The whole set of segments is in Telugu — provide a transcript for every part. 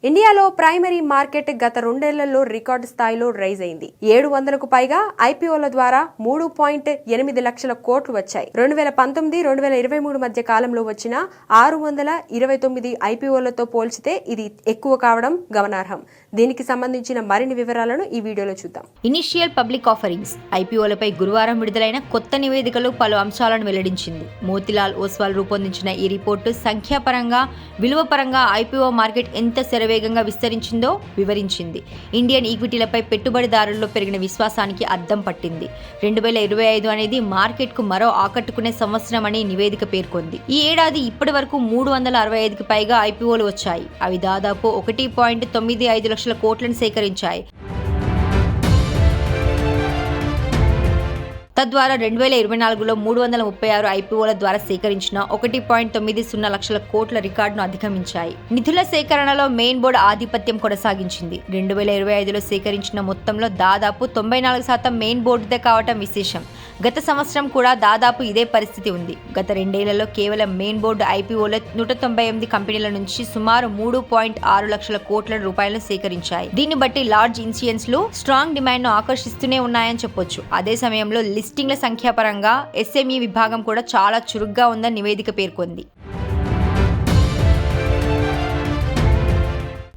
ఇండియాలో ప్రైమరీ మార్కెట్ గత రెండేళ్లలో రికార్డు స్థాయిలో రైజ్ అయింది. 700కు పైగా ఐపీఓల ద్వారా 3.8 లక్షల కోట్లు వచ్చాయి. 2019-2023 మధ్య కాలంలో వచ్చిన 629 ఐపీఓలతో పోల్చితే ఇది ఎక్కువ కావడం గమనార్హం. దీనికి సంబంధించిన మరిన్ని వివరాలను ఈ వీడియోలో చూద్దాం. ఇనిషియల్ పబ్లిక్ ఆఫరింగ్స్ ఐపీఓలపై గురువారం విడుదలైన కొత్త నివేదికలో పలు అంశాలను వెల్లడించింది. మోతిలాల్ ఓస్వాల్ రూపొందించిన ఈ రిపోర్టు సంఖ్యాపరంగా, విలువపరంగా ఐపీఓ మార్కెట్ ఎంత వేగంగా విస్తరించిందో వివరించింది. ఇండియన్ ఈక్విటీలపై పెట్టుబడిదారుల్లో పెరిగిన విశ్వాసానికి అద్దం పట్టింది. 2025 అనేది మార్కెట్కు మరో ఆకట్టుకునే సంవత్సరం అని నివేదిక పేర్కొంది. ఈ ఏడాది ఇప్పటి వరకు 365కి పైగా ఐపీఓలు వచ్చాయి. అవి దాదాపు 1.95 లక్షల కోట్లను సేకరించాయి. తద్వారా 2024లో 336 ఐపీఓల ద్వారా సేకరించిన 1.90 లక్షల కోట్ల రికార్డును అధిగమించాయి. నిధుల సేకరణలో మెయిన్ బోర్డు ఆధిపత్యం కొనసాగించింది. 2025లో సేకరించిన మొత్తంలో దాదాపు 94% మెయిన్ బోర్డుదే కావటం విశేషం. గత సంవత్సరం కూడా దాదాపు ఇదే పరిస్థితి ఉంది. గత రెండేళ్లలో కేవలం మెయిన్ బోర్డు ఐపీఓల 198 కంపెనీల నుంచి సుమారు 3.6 లక్షల కోట్ల రూపాయలను సేకరించాయి. దీన్ని బట్టి లార్జ్ ఇన్సియన్స్లు స్ట్రాంగ్ డిమాండ్ను ఆకర్షిస్తూనే ఉన్నాయని చెప్పొచ్చు. అదే సమయంలో లిస్టింగ్ల సంఖ్యాపరంగా ఎస్ఎంఈ విభాగం కూడా చాలా చురుగ్గా ఉందని నివేదిక పేర్కొంది.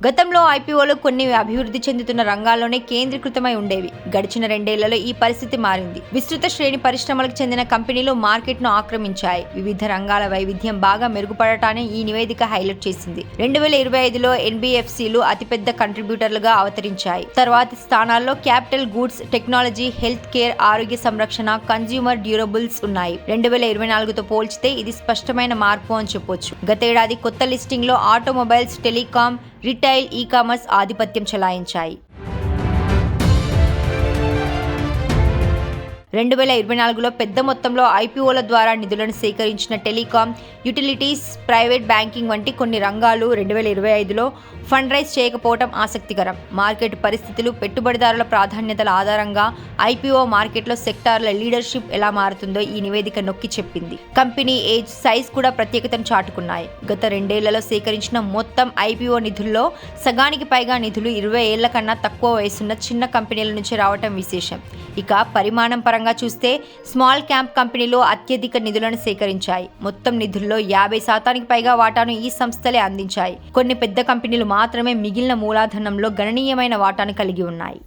గతంలో ఐపీఓలు కొన్ని అభివృద్ధి చెందుతున్న రంగాల్లోనే కేంద్రీకృతమై ఉండేవి. గడిచిన రెండేళ్లలో ఈ పరిస్థితి మారింది. విస్తృత శ్రేణి పరిశ్రమలకు చెందిన కంపెనీలు మార్కెట్ను ఆక్రమించాయి. వివిధ రంగాల వైవిధ్యం బాగా మెరుగుపడటాన్ని ఈ నివేదిక హైలైట్ చేసింది. 2025లో ఎన్బిఎఫ్సిలు అతిపెద్ద కంట్రిబ్యూటర్లుగా అవతరించాయి. తర్వాతి స్థానాల్లో capital goods, technology, health care, ఆరోగ్య సంరక్షణ, కన్స్యూమర్ డ్యూరబుల్స్ ఉన్నాయి. 2024తో పోల్చితే ఇది స్పష్టమైన మార్పు అని చెప్పొచ్చు. గతేడాది కొత్త లిస్టింగ్లో ఆటోమొబైల్స్, టెలికాం, రిటైల్, ఈ-కామర్స్ ఆధిపత్యం చెలాయించాయి. 2024లో పెద్ద మొత్తంలో ఐపీఓల ద్వారా నిధులను సేకరించిన టెలికాం, యూటిలిటీస్, ప్రైవేట్ బ్యాంకింగ్ వంటి కొన్ని రంగాలు 2025లో ఫండ్ రైజ్ చేయకపోవడం ఆసక్తికరం. మార్కెట్ పరిస్థితులు, పెట్టుబడిదారుల ప్రాధాన్యతల ఆధారంగా ఐపీఓ మార్కెట్లో సెక్టార్ల లీడర్షిప్ ఎలా మారుతుందో ఈ నివేదిక నొక్కి చెప్పింది. కంపెనీ ఏజ్, సైజ్ కూడా ప్రత్యేకతను చాటుకున్నాయి. గత రెండేళ్లలో సేకరించిన మొత్తం ఐపీఓ నిధుల్లో సగానికి పైగా నిధులు 20 ఏళ్ల కన్నా తక్కువ వయసున్న చిన్న కంపెనీల నుంచి రావటం విశేషం. ఇక పరిమాణం పరంగా చూస్తే స్మాల్ క్యాప్ కంపెనీలు అత్యధిక నిధులను సేకరించాయి. మొత్తం నిధుల్లో 50% పైగా వాటాను ఈ సంస్థలే అందించాయి. కొన్ని పెద్ద కంపెనీలు మాత్రమే మిగిలిన మూలధనంలో గణనీయమైన వాటాను కలిగి ఉన్నాయి.